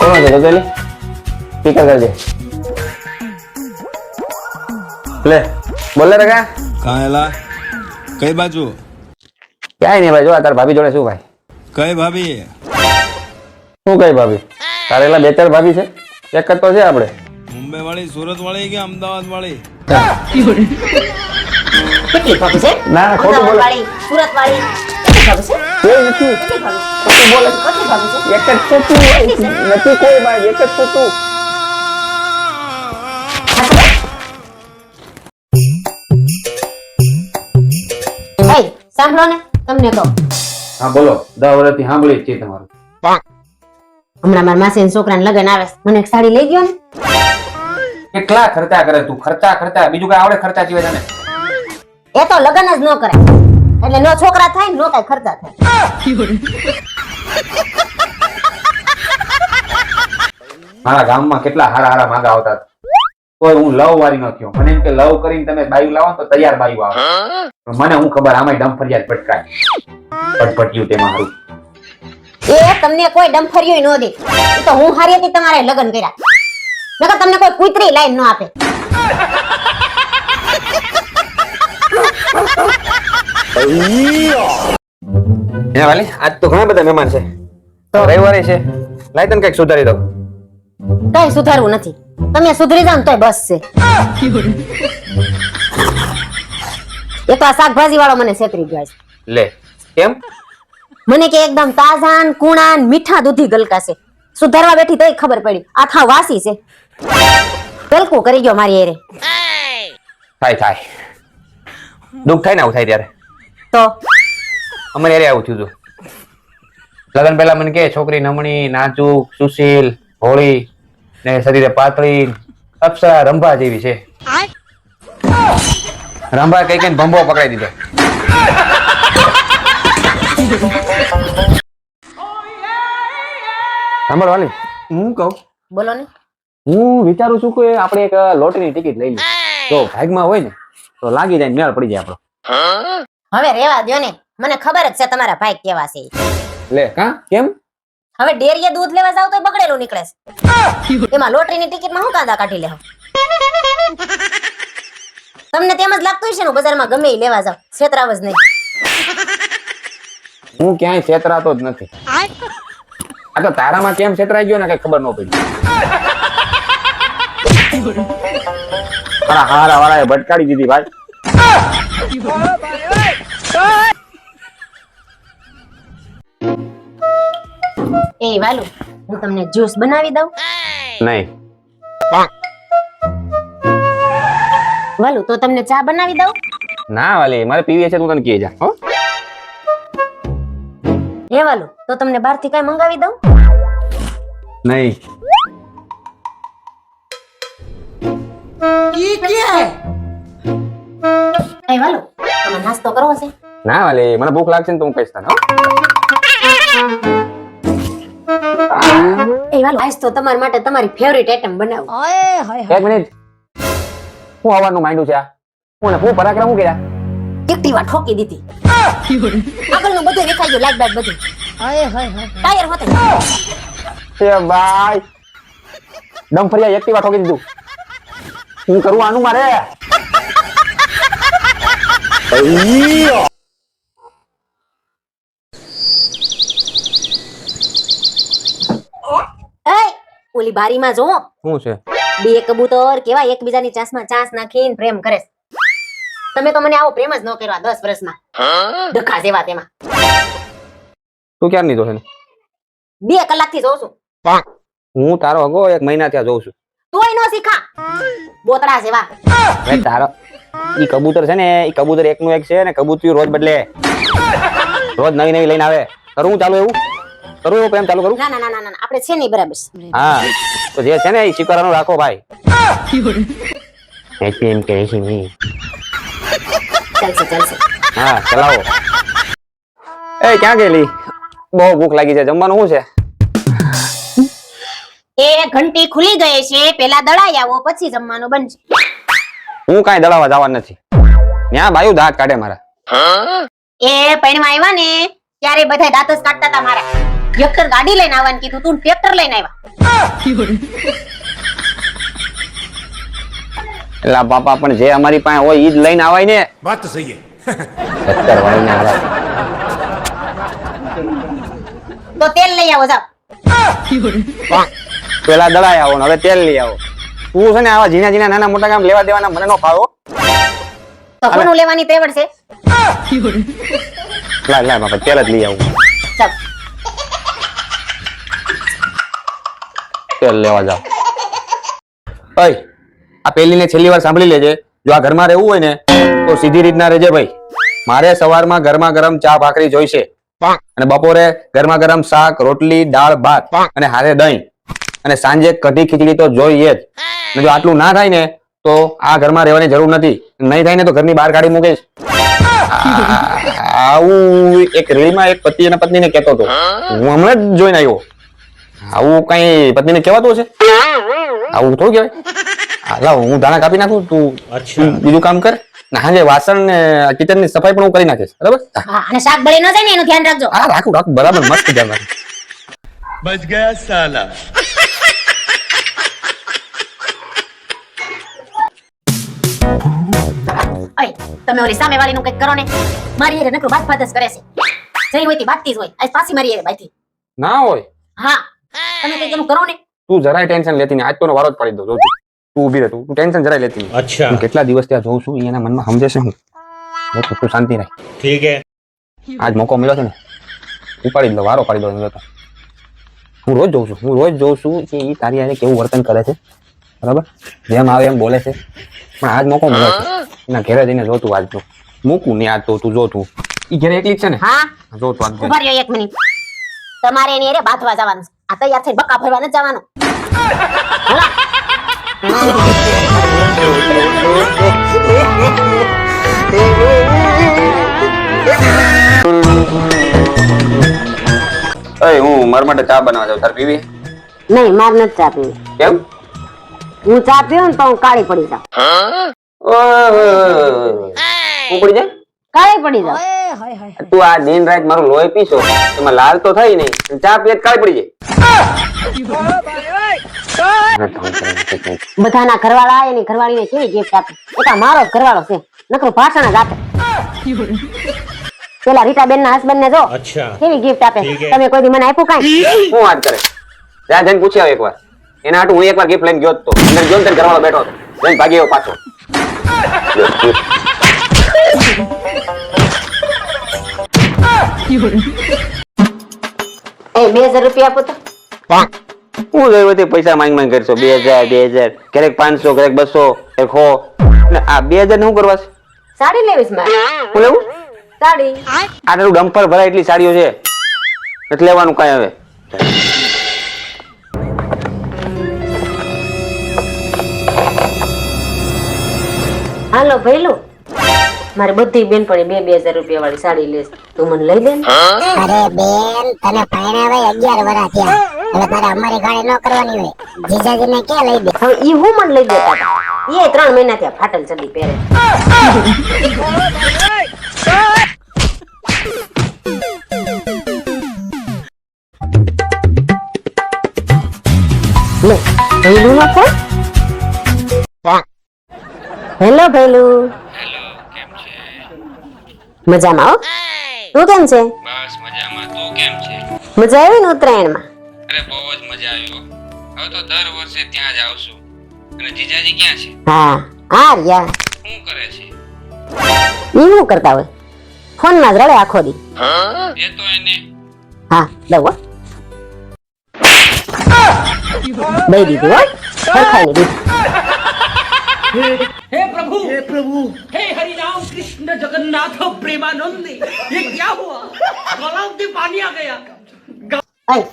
કોણ છે ગજેલી? સ્પીકર કરજે. લે બોલ રે કા. કहाँ एला कई बाजू ક્યાંય નહીં ભાઈ, જો આ તાર ભાભી જોડે શું ભાઈ? कई भाभी શું કઈ ભાભી? તારે એલા બે ચાર ભાભી છે, એક જ તો છે આપણે. मुंबई वाली सूरत वाली क्या अहमदाबाद वाली કેટલી ભાભી છે? ના ના ખોટું બોલે. વાળી, સુરત વાળી કેટલી ભાભી છે? કોઈ નથી, કેટલી ભાભી? ખોટું બોલે. કેટલી ભાભી છે? એક જ છે તું ભાઈ. નથી કોઈ ભાઈ, એક જ છે તું. ભાઈ સાંભળો ને, તમને કહું, હા બોલો. 10 વર્ષથી સાંભળી જ છે તમારું. હમણાં મારા માસીના છોકરાને લગન આવે છે. મને એક સાડી લઈ ગયો ને. કેટલા ખર્ચા કરે તું? ખર્ચા બીજું કઈ આવડે ખર્ચા સિવાય તને? એ તો લગન જ ન કરે, એટલે નો છોકરા થાય નો કઈ ખર્ચા થાય. મારા ગામમાં કેટલા હારા માંગા આવતા, કોઈ હું લવ વાળી ન થયો. મને એમ કે લવ કરીને તમે બાયું લાવો ને તો તૈયાર બાયું આવે. પણ મને હું ખબર આમાં ડંફરિયા ભટકાય ભટભટ્યું તેમાં હારું. એ તમને કોઈ ડંફરિયો ન દે. એ તો હું હારી હતી તમારે લગન કર્યા, નકર તમને કોઈ કૂતરી લાઈન ન આપે. હે વાલી, આજ તો ઘણા બધા મહેમાન છે, તો રવિવારે છે. લાય તને કઈક સુધારી દઉં. કઈ સુધારવું નથી, તમે સુધરી જાવ ને તોય બસ છે. એ તો આ શાકભાજી વાળો મને છેતરી ગયો છે. લે કેમ? મને કે એકદમ તાજા ને કુણા ને મીઠા દૂધી ગલકા છે. સુધારવા બેઠી તોય ખબર પડી આખા વાસી છે. ગલકું કરી ગયો મારી એરે. થાય દુઃખ થાય ને આવું થાય ત્યારે. તો અમારે અરે આવું થયું હતું. લગન પહેલા મને કે છોકરી નમણી, નાજુક, સુશીલ, ભોળી ને શરીરે પાતળી, અપ્સરા રંભા જેવી છે. રંભા કઈ કઈ ભંભો પકડાઈ દીધો. સાંભળ વાલી, હું કહું, બોલો ને. હું વિચારું છું કે આપણે એક લોટરીની ટિકિટ લઈ લઈએ. જો ભાગમાં હોય ને તો લાગી જાય, મેળ પડી જાય આપણો. હવે રેવા દ્યો ને, મને ખબર જ છે તમારા ભાઈ કેવા છે. લે કા કેમ? હવે ડેરીએ દૂધ લેવા જાવ તો બગડેલું નીકળે છે. એમાં લોટરીની ટિકિટમાં હું કાંદા કાઢી લેવા? તમને તેમ જ લાગતું હશે ને બજારમાં ગમે ઈ લેવા જાવ, છેતરાવ જ નહીં. હું ક્યાંય છેતરાતો જ નથી. આ તો તારામાં કેમ છેતરાઈ ગયો ને કઈ ખબર ન પડી. હારા વાળાએ ભટકાડી દીધી ભાઈ. એ વાલુ, હું તમને જ્યુસ બનાવી દઉં? નહીં. વાલુ, તો તમને ચા બનાવી દઉં? ના વાલી, મારે પીવી છે, તું તને કહી જા. હો એ વાલુ, તો તમને બહારથી કઈ મંગાવી દઉં? નહીં. એ વાલુ, તમે નાસ્તો કરવો છે? ના વાલી, મને ભૂખ લાગશે ને તો હું કહીશ તને. હો? એ વાલુ, આજ તો તમારા માટે તમારી ફેવરિટ આઈટમ બનાવું. એક મિનિટ, હું આવવાનું માંડ્યું છે આ? હું પરાક્રમ હું કર્યા? એક્ટિવા ઠોકી દીધી. આગળનું બધું દેખાઈ ગયું, લાઈટ બાઈટ બધું. ટાયર હોતે. એ ભાઈ, ડંફરિયા એક્ટિવા ઠોકી દીધું. હું કરું આનું મારે? ઓલી બારીમાં જો, શું છે? બે કબૂતર કેવા એકબીજાની ચાંસમાં ચાંસ નાખીને પ્રેમ કરે છે. તમે તો મને આવો પ્રેમ જ ન કર્યો 10 વર્ષમાં. ડખા જેવા તેમાં. તું ક્યારે નહીં જોશે? 2 કલાકથી જોઉં છું. હું તારો અગો 1 મહિના ત્યાં જોઉં છું. તોય નો શીખા. બોતડા જેવા. એ તારો ઈ કબૂતર છે ને, ઈ કબૂતર એકનું એક છે ને, કબૂતરિયું રોજ બદલે. રોજ નવી નવી લઈને આવે. કરું ચાલુ એવું? કરું એવું પ્રેમ ચાલુ કરું? ના ના ના ના, આપણે છે નહીં બરાબર. હા, તો જે છે ને એ સ્વીકારવાનું રાખો ભાઈ. એમ કે છે નહીં. ચાલશે. હા, ચલાવો. એ ક્યાં ગયેલી? બહુ ભૂખ લાગી છે, જમવાનું શું છે? એ ઘંટી ખુલી ગઈ છે, પેલા દળાઈ આવો પછી જમવાનું બનશે. હું કાંઈ દળાવા જવાનું નથી. ત્યાં બાયું દાંત કાઢે મારા. એ પૈણમાં આવ્યા ને ત્યારે બધા દાંત જ કાઢતા હતા મારા. ટ્રેક્ટર ગાડી લઈને આવવાનું કીધું, તું ટ્રેક્ટર લઈને આવ્યા. એલા બાપા, પણ જે અમારી પાસે હોય ઈ જ લઈને આવાય ને. बात तो सही है. સત્તર વાળીને આવાય. તો તેલ લઈ આવો જાઓ. પેલા દળાઈ આવો ને હવે તેલ લઈ આવો. તું છે ને આવા ઝીણા ઝીણા નાના મોટા કામ લેવા દેવાના મને નો ફાવો. તો કોનું લેવાની તેવડ છે? લાય બાપા, તેલ જ લઈ આવું. ચાલ. તેલ લેવા જાવ. ઓય, આ પહેલી ને છેલ્લી વાર સાંભળી લેજે. જો આ ઘરમાં રહેવું હોય ને તો સીધી રીતના રહેજે ભાઈ. મારે સવારમાં ગરમા ગરમ ચા ભાખરી જોઈશે, અને બપોરે ગરમા ગરમ શાક રોટલી દાળ ભાત અને હારે દહીં, અને સાંજે કઢી ખીચડી તો જોઈએ જ. અને જો આટલું ના થાય ને તો આ ઘરમાં રહેવાની જરૂર નથી. નહીં થાય ને તો ઘરની બહાર કાઢી મૂકીશ. આવું એક રેડીમાં એક પતિ અને પત્નીને કહેતો હતો. હું હમણાં જ જોઈને આવ્યો. આવું કઈ પત્નીને કહેવાતું હશે? આવું થોડું કહેવાય. લાવ હું ધાણા કાપી નાખું, તું બીજું કામ કર. ને હાજે વાસણ ને કિચન ની સફાઈ પણ હું કરી નાખીશ, બરાબર? હા, અને શાક બળી ન જાય ને એનું ધ્યાન રાખજો. હા, રાખું બરાબર, મસ્ત ધ્યાન રાખું. बच गया साला. ઓય, તમે ઓલી સામે વાળીનું કંઈક કરો ને. મારી હારે નકરું વાત જ કરે છે. જઈ હોય તી બાતતી જ હોય. આજ પાછી મારી હારે બાતી. ના હોય. હા, તમે કંઈક એનું કરો ને. તું જરાય ટેન્શન લેતી નહીં. આજ તો વારો જ પાડી દઉં. તું ઊભી રહે, તું ટેન્શન જરાય લેતી નહીં. अच्छा. હું કેટલા દિવસ ત્યાં જોઉં છું, એના મનમાં સમજે છે હું. તું શાંતિ રાખ. ठीक है. આજ મોકો મળ્યો છે ને, ઉપાડી દો, વારો પાડી દો. હું રોજ જોઉં છું કે એ તારી હારે કેવું વર્તન કરે છે, બરાબર? જેમ આવે એમ બોલે છે. પણ આજ મોકો મળ્યો છે. એના ઘેરે જઈને જો તું આજ તો મૂકું નહીં. આજ તો તું જો તું ઈ ઘેરે એકલી જ છે ને? હા, જો તું આજ ઉભા રહ્યો એક મિનિટ. તમારે એની હારે બાથવા જવાનું છે. આ તૈયાર થઈને બક્કા ભરવા નથી જવાનું. હું મારા માટે ચા બનાવવા જાઉં. તાર પીવી? નહીં, માર નથી ચા પીવી. કેમ? હું ચા પીવું ને તો હું કાળી પડી જાઉં. હું પડી જાય? કાળી પડી જાઉં. તું આ દિન રાત મારું લોહી પીશો, એમાં લાલ તો થઈ નહીં, ચા પીએ કાળી પડી જાય. બધાના ઘરવાળા એની ઘરવાળીને કેવી ગિફ્ટ આપે. એક આ મારો જ ઘરવાળો છે, નકરું ભાષણ જ આપે. પેલા રીટાબેન ના હસબન્ડ ને જો अच्छा. કેવી ગિફ્ટ આપે. તમે કોઈ દી મને આપ્યું કાંઈ? શું વાત કરે? ત્યાં જઈને પૂછી આવ એકવાર. એના હાટુ હું એકવાર ગિફ્ટ લઈને ગયો જ તો. અંદર ગયો ને ત્યારે ઘરવાળો બેઠો હતો. જઈને ભાગી આવ્યો પાછો. એ 2000 રૂપિયા આપો તો. હું જોયું તે પૈસા માંગ કરશો. 2000 ક્યારેક 500 ક્યારેક 200 ક્યારેક 100. ને આ 2000 ને શું કરવા છે? સાડી લેવીશ મારે. હું લેવું? સાડી. આટલું ડમ્પર ભરાય એટલી સાડીઓ છે, નથી લેવાનું કાંઈ હવે. હાલો ભઈલું, મારે બધી બેનપણી 2000 રૂપિયા વાળી સાડી લેશ. તું મને લઈ દે ને. અરે બેન, તને પરણાવે 11 વર્ષ થયા. હવે તારે અમારી ગાડી ન કરવાની હોય. જીજાજીને ક્યાં લઈ દે? હવે ઈ હું મને લઈ દેતા હતા. એ 3 મહિના થયા ફાટલ ચડી પહેરે. લે, ભઈલું નો ફોન. હેલો ભઈલું. મજામાં હો? તું કેમ છે? બસ મજામાં. તું કેમ છે? મજા આવી ને ઉત્તરાયણમાં? અરે બહુ જ મજા આવી હો. હવે તો દર વર્ષે ત્યાં જ આવશું. અને જીજાજી ક્યાં છે? હા, આ રહ્યા. શું કરે છે? ઈ શું કરતા હોય? ફોન માં જ રડે આખો દી. એ તો એને હા, દઉં હો. દઈ દીધી હો. સરખાઈ દીધી. हे प्रभु हे हरि राम कृष्ण जगन्नाथ प्रेमानंद ये क्या हुआ गलाव में पानी आ गया. અય,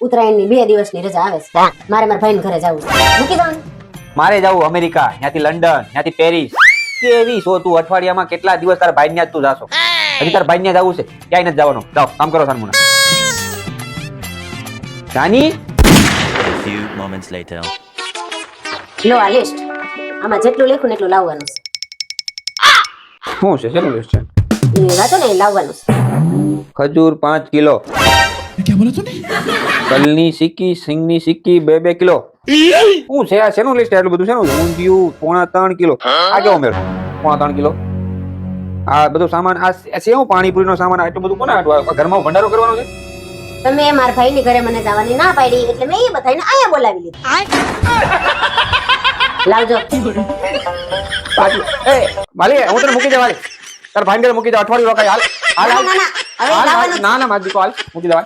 ઉત્તરાયણની 2 દિવસની રજા આવે છે. મારે મારા ભાઈને ઘરે જવું છે. મૂકી જવાનું. મારે જવું અમેરિકા, ત્યાંથી લંડન, ત્યાંથી પેરિસ. કેવી છો તું? અઠવાડિયામાં કેટલા દિવસ તારા ભાઈ ત્યાં તું જાશો? હજી તારા ભાઈ ત્યાં જવું છે? ક્યાંય નથી જવાનું. જાઓ કામ કરો સાનમુના. જાની લો આ લિસ્ટ. આમાં જેટલું લખ્યું ને એટલું લાવવાનું છે. શું છે? કેટલું છે? એ વાંચો ને એ લાવવાનું છે. ખજૂર 5 કિલો. તલની સિક્કી, સિંગની સિક્કી 2 કિલો. શું છે આ? શેનું લિસ્ટ એટલું બધું? શેનું? ઊંધિયું 3.5 કિલો. આ કેવો મેળ? 3.5 કિલો. આ બધું સામાન, આ સેવ પાણીપુરીનો સામાન, આટલું બધું કોને આટલું? ઘરમાં ભંડારો કરવાનો છે? તમે મારા ભાઈની ઘરે મને જવાની ના પાડી એટલે મેં એ બધાને અહીંયા બોલાવી લીધા. લાવજો. પાછું એ માલી, હું તને મૂકી દે માલી. તાર ભાઈ ઘરે મૂકી દે, અઠવાડિયું રોકાય. હાલ હાલ હાલ. ના, ના, હવે હાલ, હાલ. લાવવાનું. ના ના મારી દીકો, હાલ મૂકી દે.